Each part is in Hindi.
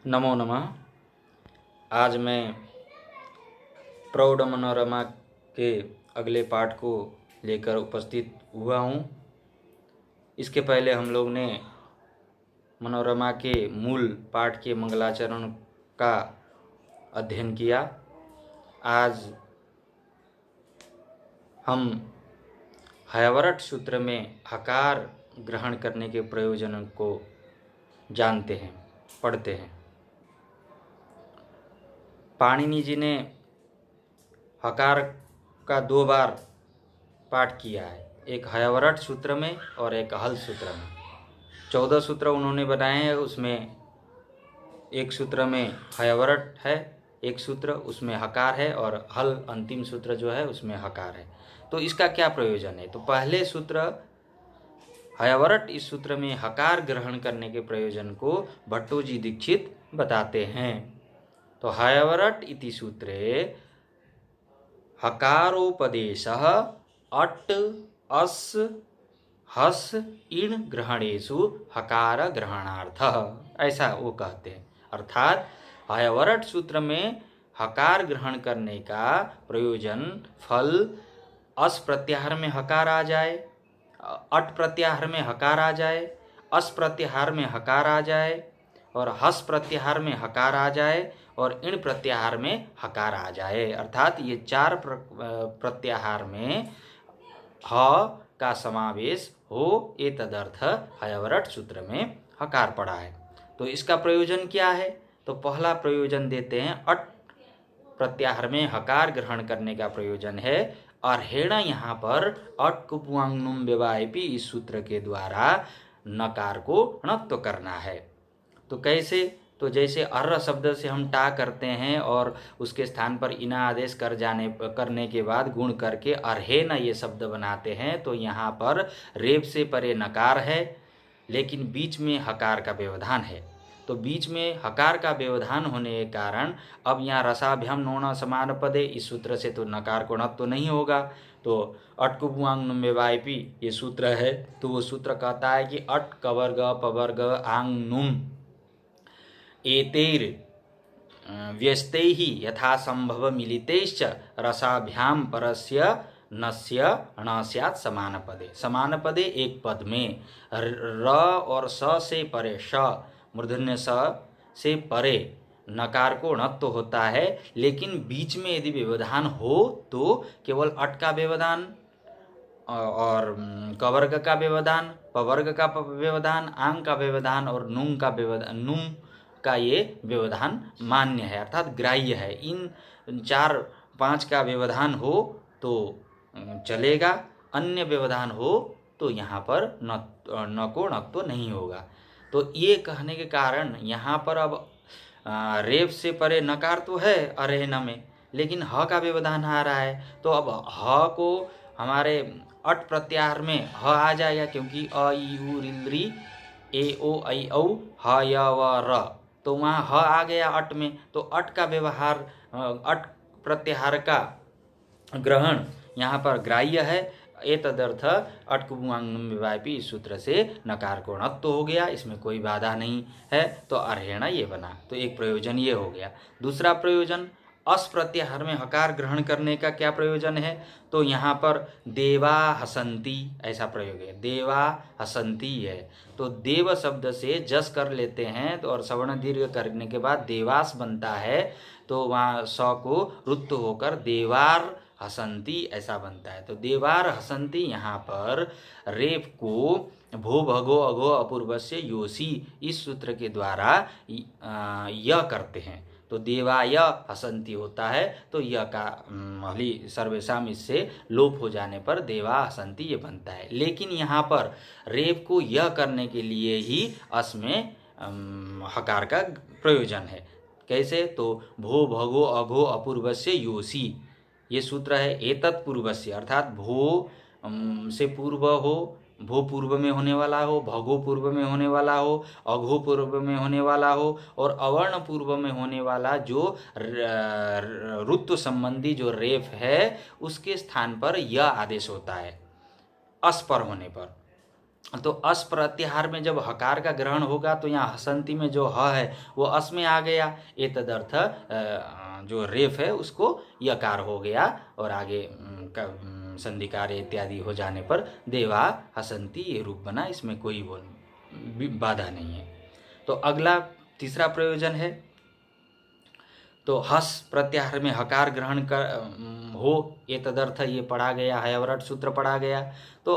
नमो नमः। आज मैं प्रौढ़ मनोरमा के अगले पाठ को लेकर उपस्थित हुआ हूँ। इसके पहले हम लोग ने मनोरमा के मूल पाठ के मंगलाचरण का अध्ययन किया। आज हम हयवरट सूत्र में हकार ग्रहण करने के प्रयोजन को जानते हैं, पढ़ते हैं। पाणिनि जी ने हकार का 2 बार पाठ किया है, एक हयवरट सूत्र में और एक हल सूत्र में। 14 सूत्र उन्होंने बनाए हैं, उसमें एक सूत्र में हयवरट है, एक सूत्र उसमें हकार है और हल अंतिम सूत्र जो है उसमें हकार है। तो इसका क्या प्रयोजन है? तो पहले सूत्र हयवरट, इस सूत्र में हकार ग्रहण करने के प्रयोजन को भट्टोजी दीक्षित बताते हैं। तो हयवरट इति सूत्रे हकारोपदेशः अट् अस् हस् इण ग्रहणेषु हकार ग्रहणार्थः, ऐसा वो कहते हैं। अर्थात हयवरट सूत्र में हकार ग्रहण करने का प्रयोजन फल अस प्रत्याहार में हकार आ जाए, अट प्रत्याहार में हकार आ जाए, अस प्रत्याहार में हकार आ जाए और हस प्रत्याहार में हकार आ जाए और इण प्रत्याहार में हकार आ जाए। अर्थात ये 4 प्रत्याहार में ह का समावेश हो, ये तदर्थ हयवरट सूत्र में हकार पड़ा है। तो इसका प्रयोजन क्या है? तो पहला प्रयोजन देते हैं, अट प्रत्याहार में हकार ग्रहण करने का प्रयोजन है। अर्हेण यहाँ पर अट कुपुआंगनुम व्यवायपि इस सूत्र के द्वारा नकार को णत्व करना है। तो कैसे? तो जैसे अर्र शब्द से हम टा करते हैं और उसके स्थान पर इना आदेश करने के बाद गुण करके अर्हेण ये शब्द बनाते हैं। तो यहाँ पर रेप से परे नकार है, लेकिन बीच में हकार का व्यवधान है। तो बीच में हकार का व्यवधान होने के कारण अब यहाँ रसाभ्याम नोण समान पदे, इस सूत्र से तो नकार को णत्व तो नहीं होगा। तो अट कुपुआंग नुम व्यवायपि ये सूत्र है, तो वो सूत्र कहता है कि अट कवर्ग पवर्ग आंग नुम एतेर व्यस्तैः यथा संभव मिलितैश्च रसाभ्याम परस्य नस्य ण स्यात् समान पदे। समान पदे एक पद में र और स से परे, श मूर्धन्य स से परे नकार को णत्व होता है, लेकिन बीच में यदि व्यवधान हो तो केवल अट का व्यवधान और कवर्ग का व्यवधान, पवर्ग का व्यवधान, आंग का व्यवधान और नुम का व्यवधान, नुम का ये व्यवधान मान्य है, अर्थात ग्राह्य है। इन 4-5 का व्यवधान हो तो चलेगा, अन्य व्यवधान हो तो यहाँ पर न को णत्व नहीं होगा। तो ये कहने के कारण यहाँ पर अब रेफ से परे नकार तो है अरेहन में, लेकिन ह का व्यवधान आ रहा है। तो अब ह को हमारे अट प्रत्याहार में ह आ जाएगा, क्योंकि अ ई उ ऋ ए ओ ऐ औ ह य व र, तो वहाँ ह आ गया अट में। तो अट का व्यवहार, अट प्रत्याहार का ग्रहण यहाँ पर ग्राह्य है। ए तदर्थ अट कुपुआंगनुम व्यवायपि इस सूत्र से नकार को णत्व हो गया, इसमें कोई बाधा नहीं है। तो अर्हेण ये बना, तो एक प्रयोजन ये हो गया। दूसरा प्रयोजन, अस प्रत्याहार में हकार ग्रहण करने का क्या प्रयोजन है? तो यहाँ पर देवा हसंती ऐसा प्रयोग है, देवा हसंती है। तो देव शब्द से जस कर लेते हैं तो और सवर्ण दीर्घ करने के बाद देवास बनता है, तो वहाँ स को रुत्त होकर देवार हसंती ऐसा बनता है। तो देवार हसंती यहाँ पर रेफ को भो भगो अघो अपूर्वस्य योसी इस सूत्र के द्वारा य करते हैं। तो देवाय हसंती होता है, तो यह का हली सर्वेशाम इससे लोप हो जाने पर देवा हसंती ये बनता है। लेकिन यहाँ पर रेफ को यह करने के लिए ही अस में हकार का प्रयोजन है। कैसे? तो भो भगो अघो अपूर्वस्य योसी ये सूत्र है। एतत् पूर्वस्य अर्थात भो से पूर्व हो, भो पूर्व में होने वाला हो, भगो पूर्व में होने वाला हो, अघो पूर्व में होने वाला हो और अवर्ण पूर्व में होने वाला जो ऋत्व संबंधी जो रेफ है उसके स्थान पर यह आदेश होता है अस पर होने पर। तो अस प्रत्याहार में जब हकार का ग्रहण होगा तो यहाँ हसंती में जो ह है वो अस में आ गया, एतदर्थ जो रेफ है उसको यकार हो गया और आगे संधि कार्य इत्यादि हो जाने पर देवा हसंती ये रूप बना, इसमें कोई वो बाधा नहीं है। तो अगला तीसरा प्रयोजन है, तो हस प्रत्याहार में हकार ग्रहण कर हो, ये तदर्थ ये पढ़ा गया, हयवरट सूत्र पढ़ा गया। तो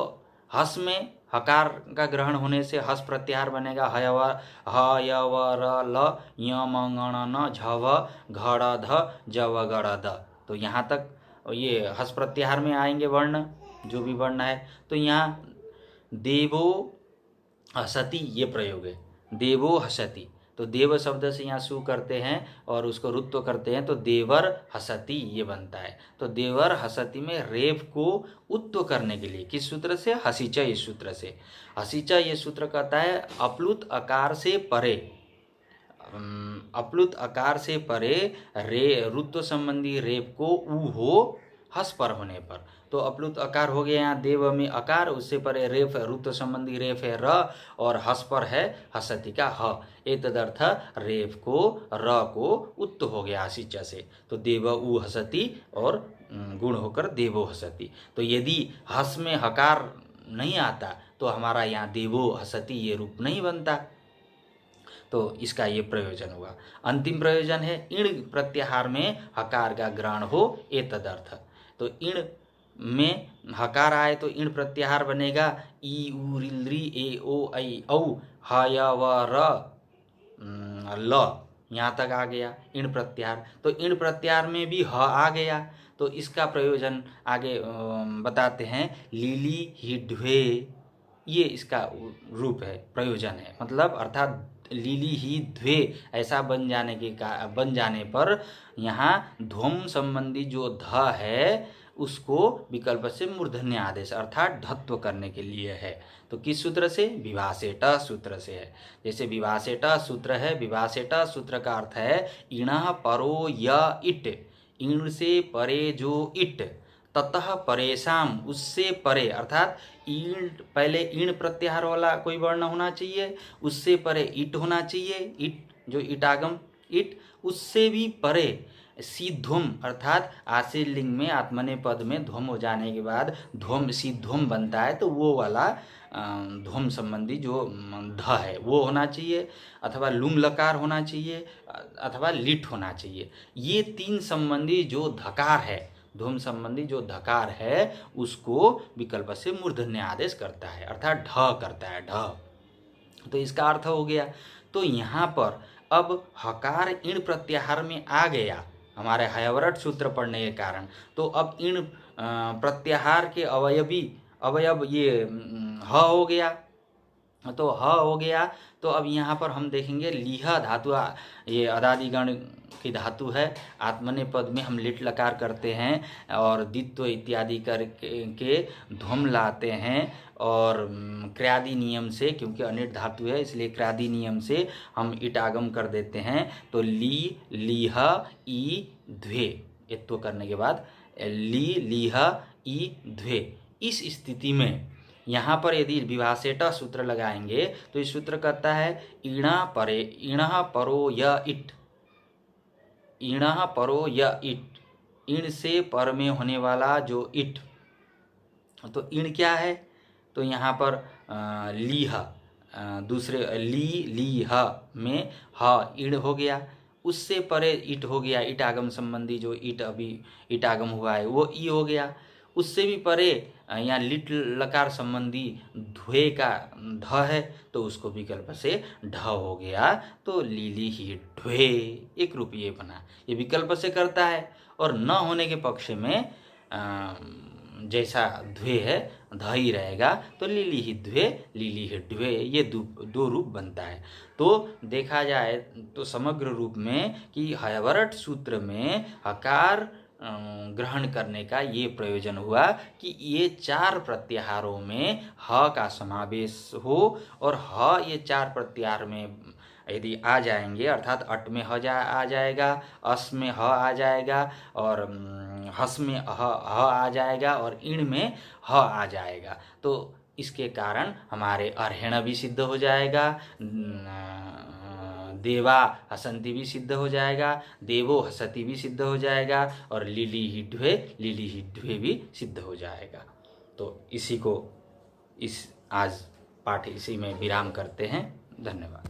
हस में हकार का ग्रहण होने से हस प्रत्याहार बनेगा, हयवर हयवर ल यमंगण न झव घड़ ध जव गड़ ध। तो यहाँ तक ये हस प्रत्याहार में आएंगे वर्ण, जो भी वर्ण है। तो यहाँ देवो हसति ये प्रयोग है, देवो हसति। तो देव शब्द से यहाँ सु करते हैं और उसको रुत्व करते हैं, तो देवर हसति ये बनता है। तो देवर हसति में रेफ को उत्व करने के लिए किस सूत्र से, हसीचा इस सूत्र से। हसीचा ये सूत्र कहता है अप्लुत आकार से परे, अप्लुत आकार से परे रे रुत्व संबंधी रेप को उ हो हस पर होने पर। तो अप्लुत आकार हो गया यहाँ देव में अकार, उससे परे रेफ रुत्व संबंधी रेफ है र और हस पर है हसति का ह, एतदर्थ रेफ को र को उत्त हो गया हसीचा से। तो देव उ हसति और गुण होकर देवो हसति। तो यदि हस में हकार नहीं आता तो हमारा यहाँ देवो हसति ये रूप नहीं बनता। तो इसका ये प्रयोजन हुआ। अंतिम प्रयोजन है इण प्रत्याहार में हकार का ग्रहण हो, एतदर्थ। तो इण में हकार आए तो इण प्रत्याहार बनेगा ई उ रिल री ए ओ ऐ औ ह य व र ल, यहाँ तक आ गया इण प्रत्याहार। तो इण प्रत्याहार में भी ह आ गया, तो इसका प्रयोजन आगे बताते हैं। लीली ही ढ्वे ये इसका रूप है, प्रयोजन है, मतलब अर्थात लीली ही द्वे ऐसा बन जाने पर यहाँ ध्वम संबंधी जो ध है उसको विकल्प से मूर्धन्य आदेश अर्थात ढत्व करने के लिए है। तो किस सूत्र से, विभाषेट सूत्र से है। जैसे विभाषेट सूत्र है, विभाषेट सूत्र का अर्थ है इणः परो य इट, इण से परे जो इट, ततः परेशाम उससे परे, अर्थात ईण पहले ईण प्रत्याहार वाला कोई वर्ण होना चाहिए, उससे परे इट होना चाहिए, इट जो इटागम इट, उससे भी परे सीध्वम अर्थात आशीर लिंग में आत्मने पद में ध्वम हो जाने के बाद ध्वम सीध्वम बनता है, तो वो वाला ध्वम संबंधी जो ध है वो होना चाहिए, अथवा लुंग लकार होना चाहिए, अथवा लिट होना चाहिए। ये तीन संबंधी जो धकार है, ध्वम संबंधी जो धकार है उसको विकल्प से मूर्धन्य आदेश करता है, अर्थात ढ करता है, ढ। तो इसका अर्थ हो गया। तो यहाँ पर अब हकार इण प्रत्याहार में आ गया हमारे हयवरट सूत्र पढ़ने के कारण। तो अब इण प्रत्याहार के अवयव ये ह हो गया, तो ह हो गया। तो अब यहाँ पर हम देखेंगे लीह धातु, ये अदादिगण की धातु है, आत्मने पद में हम लिट लकार करते हैं और दित्व इत्यादि करके ध्वम लाते हैं, और क्रियादि नियम से, क्योंकि अनिट धातु है इसलिए क्रियादि नियम से हम इटागम कर देते हैं। तो ली लीह ई द्वे, इत्व करने के बाद ली लीह ई द्वे। इस स्थिति में यहाँ पर यदि विभाषेट सूत्र लगाएंगे तो इस सूत्र कहता है इणा परे इणः परो य इट, इणः परो य इट, इण से पर में होने वाला जो इट। तो इण क्या है, तो यहाँ पर लीह, दूसरे लीह में ह इण हो गया, उससे परे इट हो गया, इटागम संबंधी जो इट अभी इटागम हुआ है वो ई हो गया। उससे भी परे यहाँ लिट लकार संबंधी ध्वे का ध है, तो उसको विकल्प से ढ हो गया। तो लीली ही ढ्वे एक रूप ये बना, ये विकल्प से करता है। और न होने के पक्ष में जैसा ध्वे है ध ही रहेगा, तो लीली ही ध्वे लीली ही ढ्वे, ये दो रूप बनता है। तो देखा जाए तो समग्र रूप में कि हयवरट सूत्र में हकार ग्रहण करने का ये प्रयोजन हुआ कि ये चार प्रत्याहारों में ह का समावेश हो, और ह ये चार प्रत्याहार में यदि आ जाएंगे, अर्थात अट में ह आ जाएगा, अस में ह आ जाएगा, और हस में ह आ जाएगा, और इण में ह आ जाएगा। तो इसके कारण हमारे अर्हण भी सिद्ध हो जाएगा, देवा हसन्ति भी सिद्ध हो जाएगा, देवो हसति भी सिद्ध हो जाएगा और लिली हिड्वे भी सिद्ध हो जाएगा। तो इसी को इस आज पाठ इसी में विराम करते हैं। धन्यवाद।